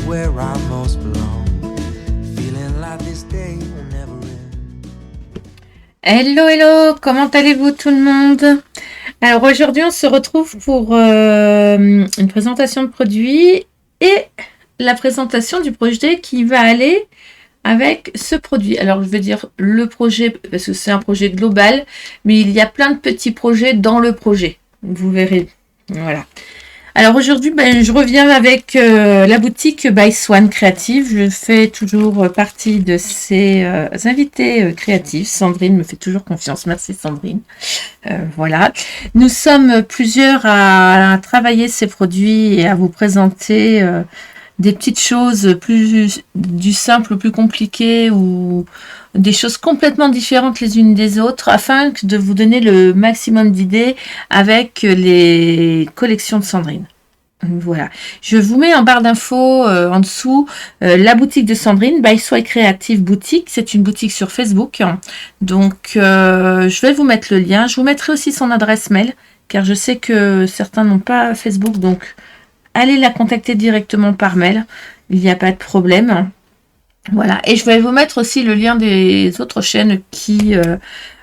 where I most belong. Feeling like this day will never end. Hello, hello, comment allez-vous tout le monde? Alors aujourd'hui on se retrouve pour une présentation de produit et la présentation du projet qui va aller avec ce produit. Alors je vais dire le projet parce que c'est un projet global, mais il y a plein de petits projets dans le projet. Vous verrez. Voilà. Alors aujourd'hui, je reviens avec la boutique By Swan Creative. Je fais toujours partie de ces invités créatifs. Sandrine me fait toujours confiance. Merci Sandrine. Voilà. Nous sommes plusieurs à travailler ces produits et à vous présenter des petites choses plus du simple au plus compliqué ou des choses complètement différentes les unes des autres afin de vous donner le maximum d'idées avec les collections de Sandrine. Voilà, je vous mets en barre d'infos en dessous la boutique de Sandrine, By Swan Creative Boutique. C'est une boutique sur Facebook. Donc, je vais vous mettre le lien. Je vous mettrai aussi son adresse mail, car je sais que certains n'ont pas Facebook. Donc, allez la contacter directement par mail. Il n'y a pas de problème. Voilà, et je vais vous mettre aussi le lien des autres chaînes qui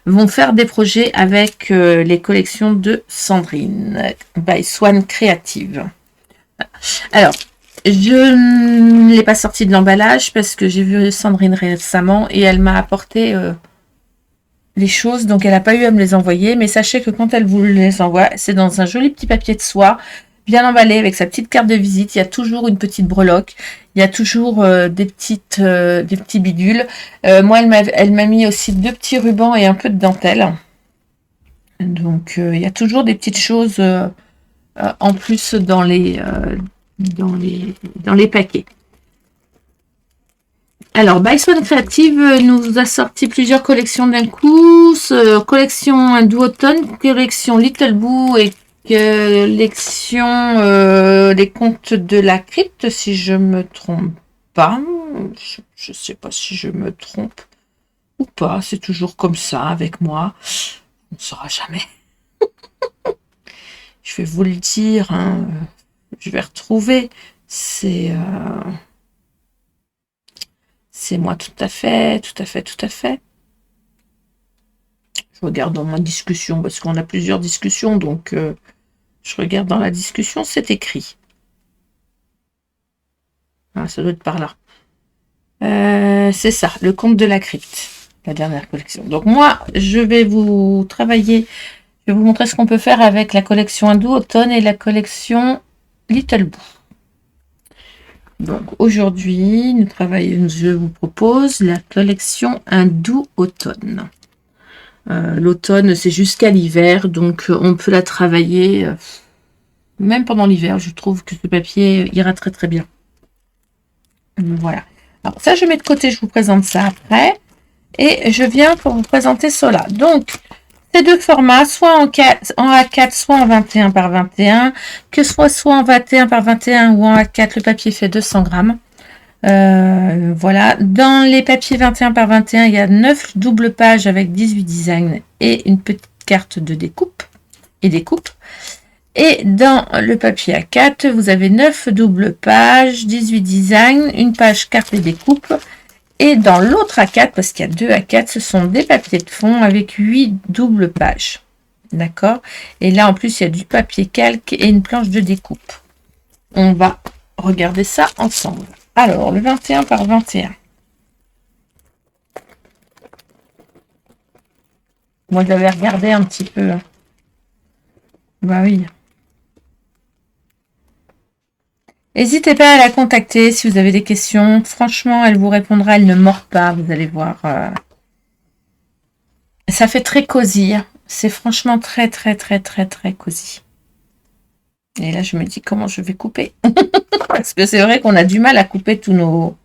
vont faire des projets avec les collections de Sandrine, By Swan Creative. Alors, je ne l'ai pas sorti de l'emballage parce que j'ai vu Sandrine récemment et elle m'a apporté les choses, donc elle n'a pas eu à me les envoyer. Mais sachez que quand elle vous les envoie, c'est dans un joli petit papier de soie, bien emballé avec sa petite carte de visite. Il y a toujours une petite breloque, il y a toujours des petits bidules. Moi, elle m'a mis aussi 2 petits rubans et un peu de dentelle. Donc, il y a toujours des petites choses en plus dans les paquets. Alors, By Swan Creative nous a sorti plusieurs collections d'un coup. Collection hindou automne, collection Little Boo et collection Les Contes de la Crypte, si je me trompe pas. Je sais pas si je me trompe ou pas. C'est toujours comme ça avec moi. On ne saura jamais. Je vais vous le dire, hein. Je vais retrouver. C'est moi tout à fait. Je regarde dans ma discussion parce qu'on a plusieurs discussions, donc je regarde dans la discussion, c'est écrit. Ah, ça doit être par là. C'est ça, le Conte de la Crypte, la dernière collection. Donc moi, je vais vous montrer ce qu'on peut faire avec la collection hindou automne et la collection Little Boo. Donc aujourd'hui, je vous propose la collection hindou automne. L'automne, c'est jusqu'à l'hiver, donc on peut la travailler même pendant l'hiver. Je trouve que ce papier ira très très bien. Voilà. Alors ça, je mets de côté, je vous présente ça après. Et je viens pour vous présenter cela. Donc, ces 2 formats, soit en A4, soit en 21 par 21. Que soit en 21 par 21 ou en A4, le papier fait 200 grammes. Voilà. Dans les papiers 21 par 21, il y a 9 doubles pages avec 18 designs et une petite carte de découpe et découpe. Et dans le papier A4, vous avez 9 doubles pages, 18 designs, une page carte et découpe. Et dans l'autre A4, parce qu'il y a 2 A4, ce sont des papiers de fond avec 8 doubles pages. D'accord? Et là, en plus, il y a du papier calque et une planche de découpe. On va regarder ça ensemble. Alors, le 21 par 21. Moi, je l'avais regardé un petit peu. Bah oui. N'hésitez pas à la contacter si vous avez des questions. Franchement, elle vous répondra. Elle ne mord pas, vous allez voir. Ça fait très cosy. C'est franchement très, très, très, très, très cosy. Et là, je me dis comment je vais couper. Parce que c'est vrai qu'on a du mal à couper tous nos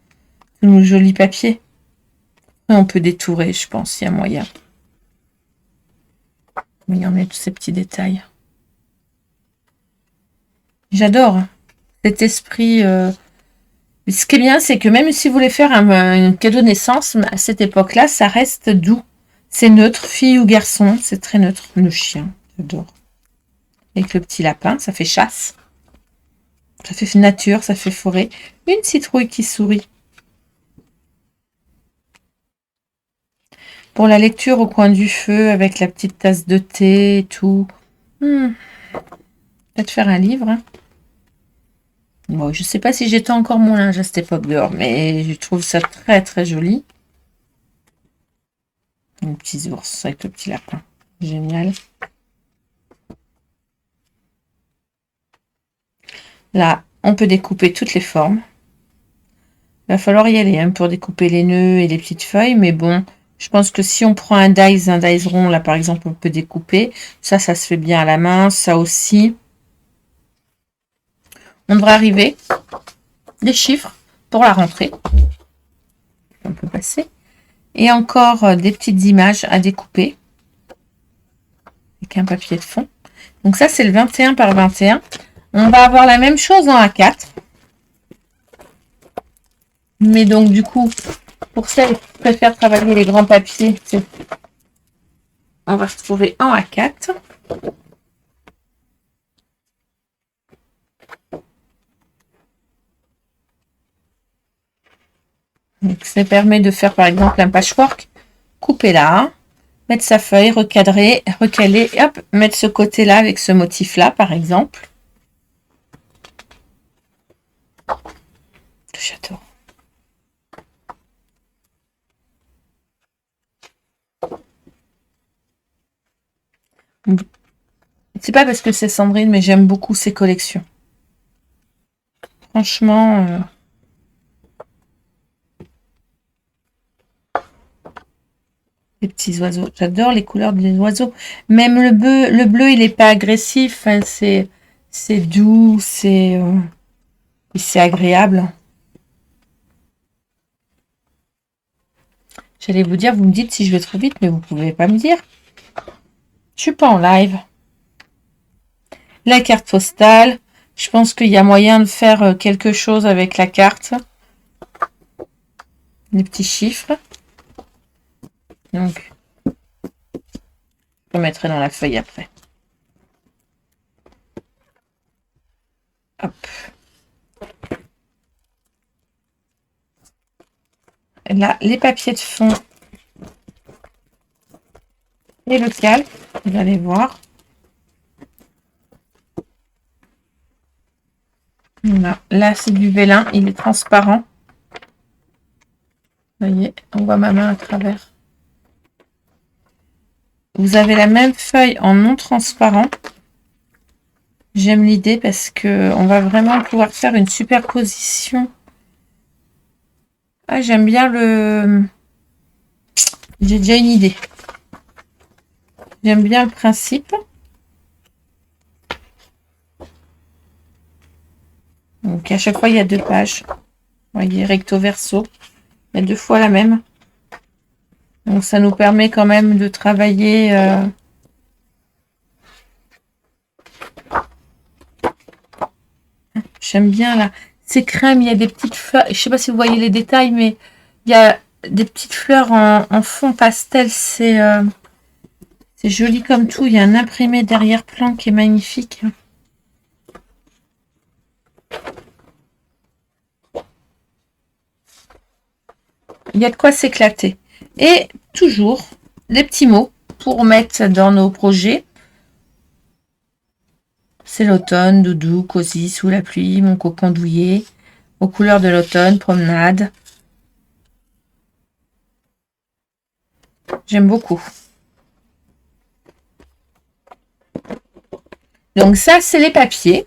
jolis papiers. On peut détourer, je pense, il y a moyen. Mais il y en a tous ces petits détails. J'adore cet esprit. Ce qui est bien, c'est que même si vous voulez faire un cadeau de naissance, à cette époque-là, ça reste doux. C'est neutre, fille ou garçon, c'est très neutre. Le chien, j'adore. Avec le petit lapin, ça fait chasse. Ça fait nature, ça fait forêt. Une citrouille qui sourit. Pour la lecture au coin du feu, avec la petite tasse de thé et tout. Peut-être faire un livre. Hein. Bon, je sais pas si j'étais encore mon linge à cette époque dehors, mais je trouve ça très très joli. Les petits ours avec le petit lapin. Génial. Là, on peut découper toutes les formes. Il va falloir y aller hein, pour découper les nœuds et les petites feuilles, mais bon, je pense que si on prend un dice rond, là par exemple, on peut découper. Ça se fait bien à la main, ça aussi. On devrait arriver des chiffres pour la rentrée. On peut passer. Et encore des petites images à découper avec un papier de fond. Donc ça, c'est le 21 par 21. On va avoir la même chose en A4. Mais donc, du coup, pour celles qui préfèrent travailler les grands papiers, on va se trouver en A4. Donc, ça permet de faire, par exemple, un patchwork. Couper là, mettre sa feuille, recadrer, recaler, et hop, mettre ce côté-là avec ce motif-là, par exemple. J'adore. C'est pas parce que c'est Sandrine, mais j'aime beaucoup ses collections. Franchement, les petits oiseaux. J'adore les couleurs des oiseaux. Même le bleu, il n'est pas agressif. Hein, c'est doux, c'est agréable. J'allais vous dire, vous me dites si je vais trop vite, mais vous pouvez pas me dire. Je suis pas en live. La carte postale. Je pense qu'il y a moyen de faire quelque chose avec la carte. Les petits chiffres. Donc, je remettrai dans la feuille après. Hop. Là, les papiers de fond et le calque, vous allez voir. Là, c'est du vélin, il est transparent. Vous voyez, on voit ma main à travers. Vous avez la même feuille en non transparent. J'aime l'idée parce que on va vraiment pouvoir faire une superposition. Ah, j'aime bien le... J'ai déjà une idée. J'aime bien le principe. Donc à chaque fois, il y a 2 pages. Vous voyez, recto verso. Il y a 2 fois la même. Donc ça nous permet quand même de travailler... J'aime bien là. C'est crème, il y a des petites fleurs. Je sais pas si vous voyez les détails, mais il y a des petites fleurs en fond pastel. C'est joli comme tout. Il y a un imprimé derrière-plan qui est magnifique. Il y a de quoi s'éclater. Et toujours des petits mots pour mettre dans nos projets. C'est l'automne, doudou, cosy, sous la pluie, mon cocon douillet, aux couleurs de l'automne, promenade. J'aime beaucoup. Donc ça, c'est les papiers.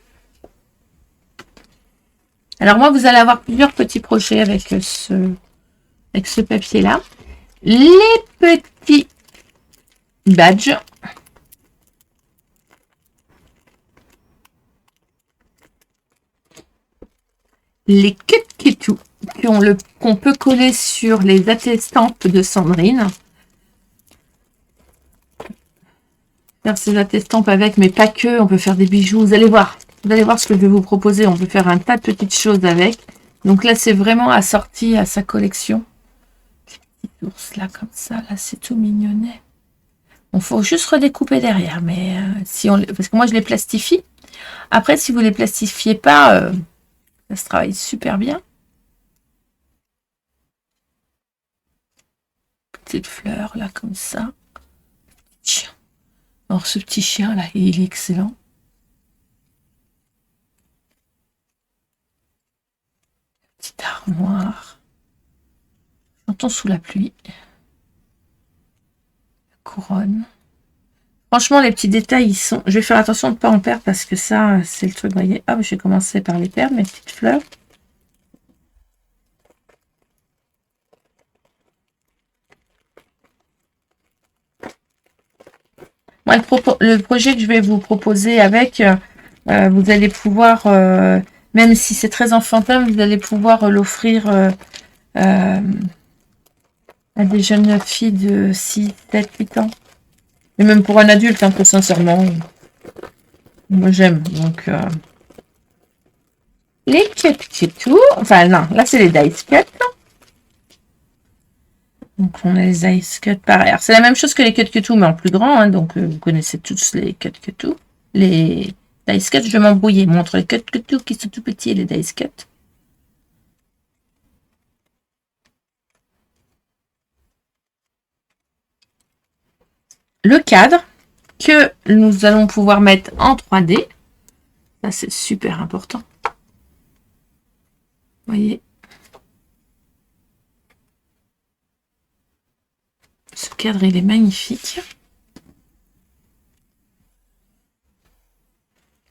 Alors moi, vous allez avoir plusieurs petits projets avec ce papier-là. Les petits badges. Les cut-kitous qu'on peut coller sur les attestampes de Sandrine. Faire ces attestampes avec, mais pas que. On peut faire des bijoux. Vous allez voir. Vous allez voir ce que je vais vous proposer. On peut faire un tas de petites choses avec. Donc là, c'est vraiment assorti à sa collection. Les petits ours là, comme ça. Là, c'est tout mignonnet. Il faut juste redécouper derrière. Mais si on, parce que moi, je les plastifie. Après, si vous les plastifiez pas, ça se travaille super bien. Petite fleur là comme ça. Tiens. Alors ce petit chien là, il est excellent. Petite armoire. J'entends sous la pluie. La couronne. Franchement, les petits détails, ils sont... Je vais faire attention de ne pas en perdre parce que ça, c'est le truc. Vous voyez, hop, je vais commencer par les perdre, mes petites fleurs. Moi, le projet que je vais vous proposer avec, vous allez pouvoir, même si c'est très enfantin, vous allez pouvoir l'offrir à des jeunes filles de 6, 7, 8 ans. Et même pour un adulte, un peu sincèrement. Moi, j'aime. Donc, les cut-cut-tout. Enfin, non, là, c'est les dice cut. Donc, on a les ice cut pareil. Alors, c'est la même chose que les cut-cut-tout, mais en plus grand. Hein, donc, vous connaissez tous les cut-cut-tout. Les dice cut, je vais m'embrouiller. Montre les cut-cut-tout qui sont tout petits et les dice cut. Le cadre que nous allons pouvoir mettre en 3D. Ça, c'est super important. Vous voyez. Ce cadre, il est magnifique.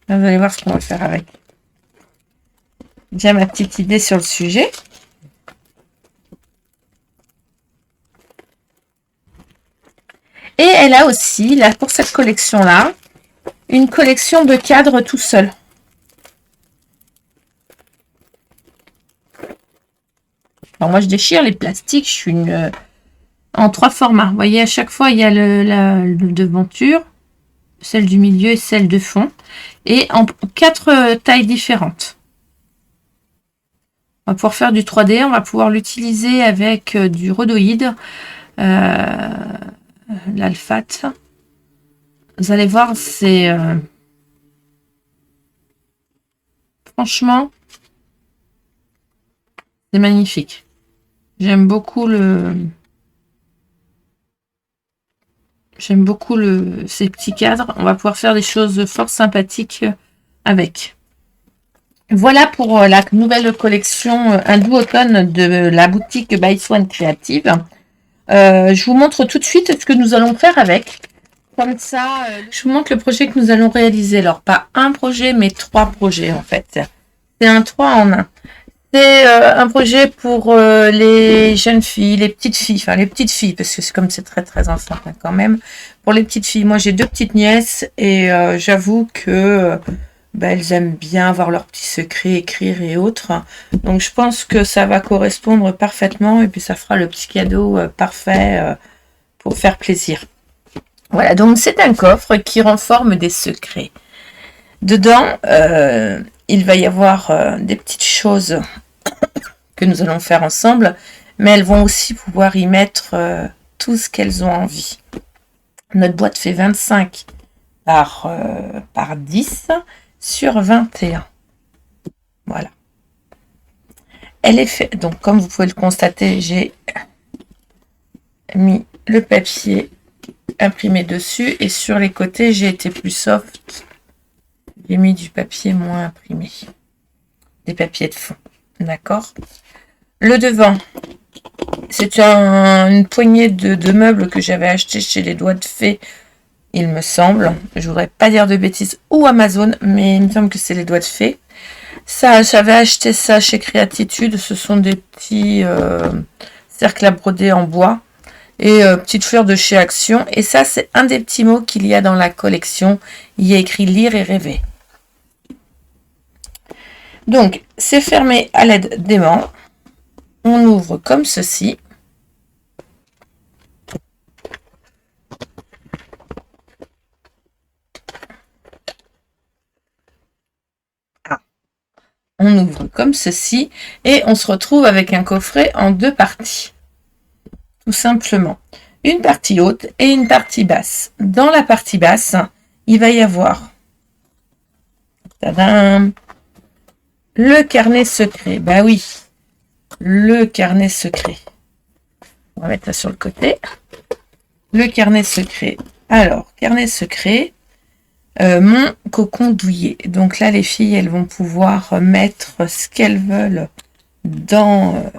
Là, vous allez voir ce qu'on va faire avec. J'ai ma petite idée sur le sujet. Et elle a aussi, là, pour cette collection-là, une collection de cadres tout seul. Alors moi, je déchire les plastiques. Je suis en 3 formats. Vous voyez, à chaque fois, il y a le devanture, celle du milieu et celle de fond. Et en 4 tailles différentes. On va pouvoir faire du 3D. On va pouvoir l'utiliser avec du rhodoïde. L'alphate. Vous allez voir, c'est... franchement, c'est magnifique. J'aime beaucoup ces petits cadres. On va pouvoir faire des choses fort sympathiques avec. Voilà pour la nouvelle collection hindou-automne de la boutique By Swan Creative. Je vous montre tout de suite ce que nous allons faire avec. Comme ça, je vous montre le projet que nous allons réaliser. Alors, pas un projet, mais 3 projets en fait. C'est un 3 en 1. C'est un projet pour les jeunes filles, les petites filles, enfin les petites filles, parce que c'est comme c'est très très enfantin quand même. Pour les petites filles, moi j'ai 2 petites nièces et j'avoue que elles aiment bien avoir leurs petits secrets, écrire et autres. Donc je pense que ça va correspondre parfaitement et puis ça fera le petit cadeau parfait pour faire plaisir. Voilà, donc c'est un coffre qui renforme des secrets. Dedans, il va y avoir des petites choses que nous allons faire ensemble, mais elles vont aussi pouvoir y mettre tout ce qu'elles ont envie. Notre boîte fait 25 par 10 sur 21. Voilà. Elle est faite, donc comme vous pouvez le constater, j'ai mis le papier imprimé dessus et sur les côtés, j'ai été plus soft. J'ai mis du papier moins imprimé. Des papiers de fond. D'accord. Le devant, c'est une poignée de meubles que j'avais acheté chez les Doigts de Fée, il me semble. Je voudrais pas dire de bêtises, ou Amazon, mais il me semble que c'est les Doigts de Fée. Ça, j'avais acheté ça chez Créatitude. Ce sont des petits cercles à broder en bois et petites fleurs de chez Action. Et ça, c'est un des petits mots qu'il y a dans la collection. Il y a écrit lire et rêver. Donc, c'est fermé à l'aide d'aimants. On ouvre comme ceci. On ouvre comme ceci et on se retrouve avec un coffret en 2 parties. Tout simplement. Une partie haute et une partie basse. Dans la partie basse, il va y avoir Tadam! Le carnet secret. Bah oui, le carnet secret. On va mettre ça sur le côté. Le carnet secret. Alors, carnet secret. Mon cocon douillet. Donc là, les filles, elles vont pouvoir mettre ce qu'elles veulent dans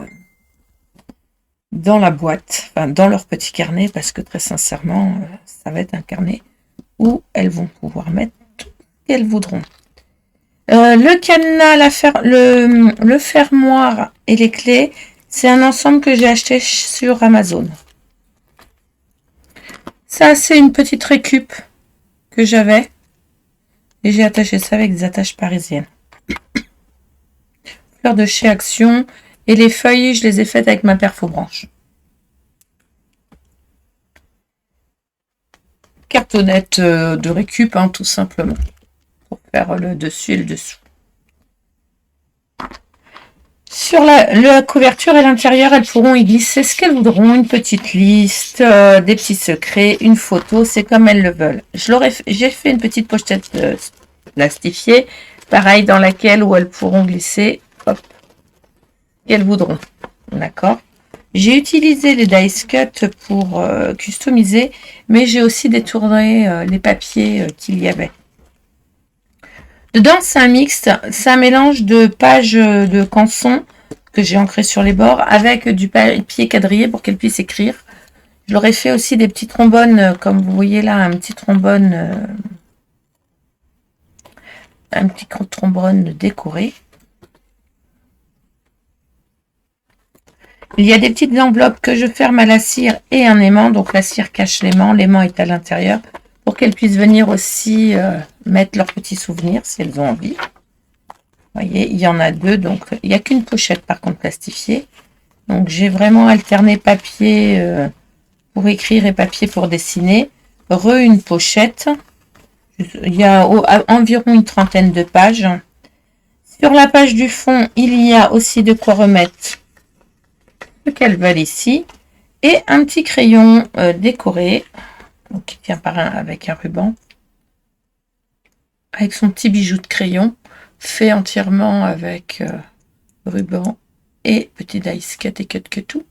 la boîte, enfin dans leur petit carnet, parce que très sincèrement, ça va être un carnet où elles vont pouvoir mettre tout ce qu'elles voudront. Le cadenas, le fermoir et les clés, c'est un ensemble que j'ai acheté sur Amazon. Ça, c'est une petite récup que j'avais. Et j'ai attaché ça avec des attaches parisiennes. Fleurs de chez Action. Et les feuilles, je les ai faites avec ma perfobranche. Cartonnette de récup, hein, tout simplement. Pour faire le dessus et le dessous. Sur la couverture et l'intérieur, elles pourront y glisser ce qu'elles voudront. Une petite liste, des petits secrets, une photo. C'est comme elles le veulent. J'ai fait une petite pochette plastifiée. Pareil, dans laquelle où elles pourront glisser. Hop. Qu'elles voudront. D'accord. J'ai utilisé les dice cut pour customiser. Mais j'ai aussi détourné les papiers qu'il y avait. Dedans, c'est un mixte, c'est un mélange de pages de canson que j'ai ancré sur les bords avec du papier quadrillé pour qu'elle puisse écrire. Je leur ai fait aussi des petits trombones, comme vous voyez là, un petit trombone décoré. Il y a des petites enveloppes que je ferme à la cire et un aimant. Donc la cire cache l'aimant est à l'intérieur. Pour qu'elles puissent venir aussi mettre leurs petits souvenirs si elles ont envie. Vous voyez, il y en a deux, donc il n'y a qu'une pochette par contre plastifiée. Donc j'ai vraiment alterné papier pour écrire et papier pour dessiner. Une pochette. Il y a environ une trentaine de pages. Sur la page du fond, il y a aussi de quoi remettre ce qu'elles veulent ici. Et un petit crayon décoré. Donc, qui tient avec un ruban. Avec son petit bijou de crayon. Fait entièrement avec ruban et petit dice cut et cut tout.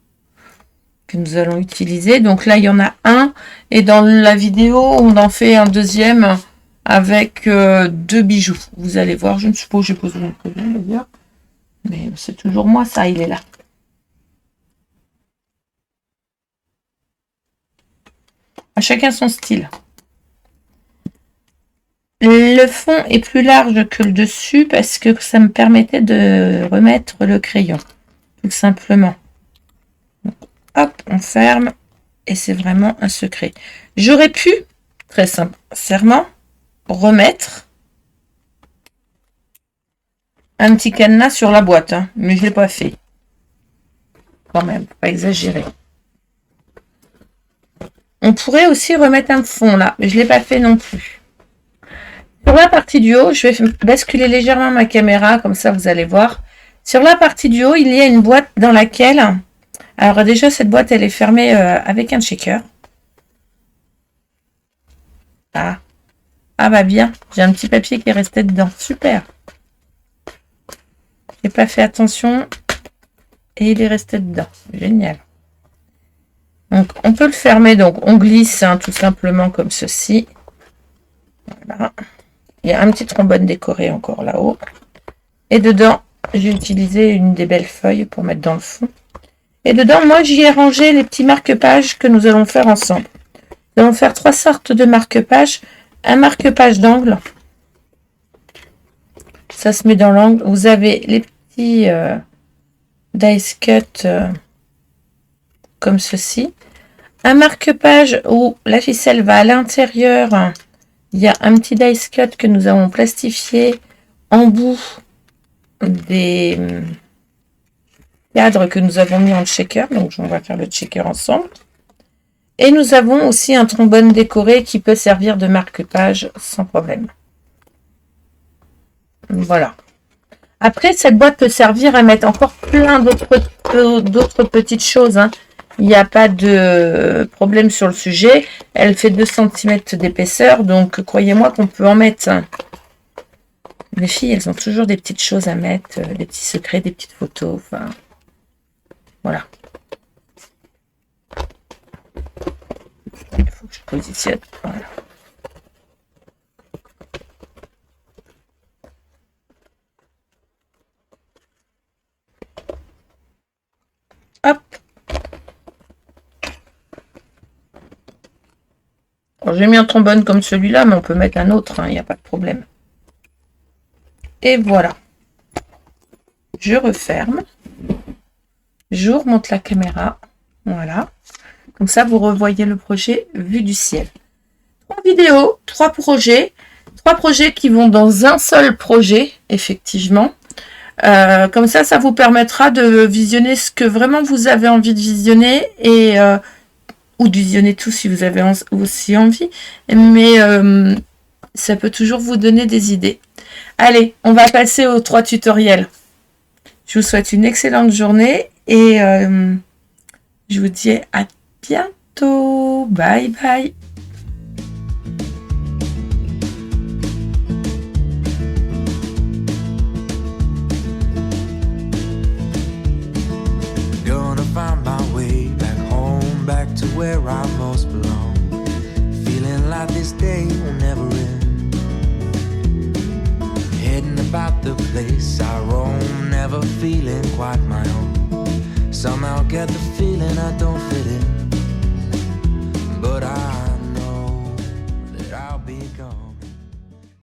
Que nous allons utiliser. Donc là, il y en a un. Et dans la vidéo, on en fait un deuxième avec deux bijoux. Vous allez voir. Je ne sais pas où j'ai posé mon crayon d'ailleurs. Mais c'est toujours moi, ça. Il est là. À chacun son style. Le fond est plus large que le dessus parce que ça me permettait de remettre le crayon. Tout simplement. Donc, hop, on ferme. Et c'est vraiment un secret. J'aurais pu, très sincèrement, remettre un petit cadenas sur la boîte. Hein, mais je ne l'ai pas fait. Quand même, pas exagérer. On pourrait aussi remettre un fond là, mais je ne l'ai pas fait non plus. Sur la partie du haut, je vais basculer légèrement ma caméra, comme ça vous allez voir. Sur la partie du haut, il y a une boîte dans laquelle... Alors déjà, cette boîte, elle est fermée avec un shaker. Ah, bah bien, j'ai un petit papier qui est resté dedans. Super. J'ai pas fait attention et il est resté dedans. Génial. Donc, on peut le fermer. Donc, on glisse hein, tout simplement comme ceci. Voilà. Il y a un petit trombone décoré encore là-haut. Et dedans, j'ai utilisé une des belles feuilles pour mettre dans le fond. Et dedans, moi, j'y ai rangé les petits marque-pages que nous allons faire ensemble. Nous allons faire 3 sortes de marque-pages. Un marque-page d'angle. Ça se met dans l'angle. Vous avez les petits dice cut comme ceci. Un marque-page où la ficelle va à l'intérieur. Il y a un petit dice cut que nous avons plastifié en bout des cadres que nous avons mis en shaker. Donc, on va faire le shaker ensemble. Et nous avons aussi un trombone décoré qui peut servir de marque-page sans problème. Voilà. Après, cette boîte peut servir à mettre encore plein d'autres petites choses. Hein. Il n'y a pas de problème sur le sujet. Elle fait 2 cm d'épaisseur. Donc, croyez-moi qu'on peut en mettre Les filles, elles ont toujours des petites choses à mettre, des petits secrets, des petites photos, enfin, voilà. Il faut que je positionne, voilà. Hop. J'ai mis un trombone comme celui-là, mais on peut mettre un autre, il n'y a pas de problème. Et voilà. Je referme. Je remonte la caméra. Voilà. Comme ça, vous revoyez le projet vue du ciel. 3 vidéos, 3 projets. 3 projets qui vont dans un seul projet, effectivement. Comme ça, ça vous permettra de visionner ce que vraiment vous avez envie de visionner et ou de visionner tout si vous avez aussi envie. Mais ça peut toujours vous donner des idées. Allez, on va passer aux 3 tutoriels. Je vous souhaite une excellente journée et je vous dis à bientôt. Bye bye. Gonna find my way back home, back to where I most belong. Feeling like this day will never end. Heading about the place I roam, never feeling quite my own. Somehow get the feeling I don't fit in, but I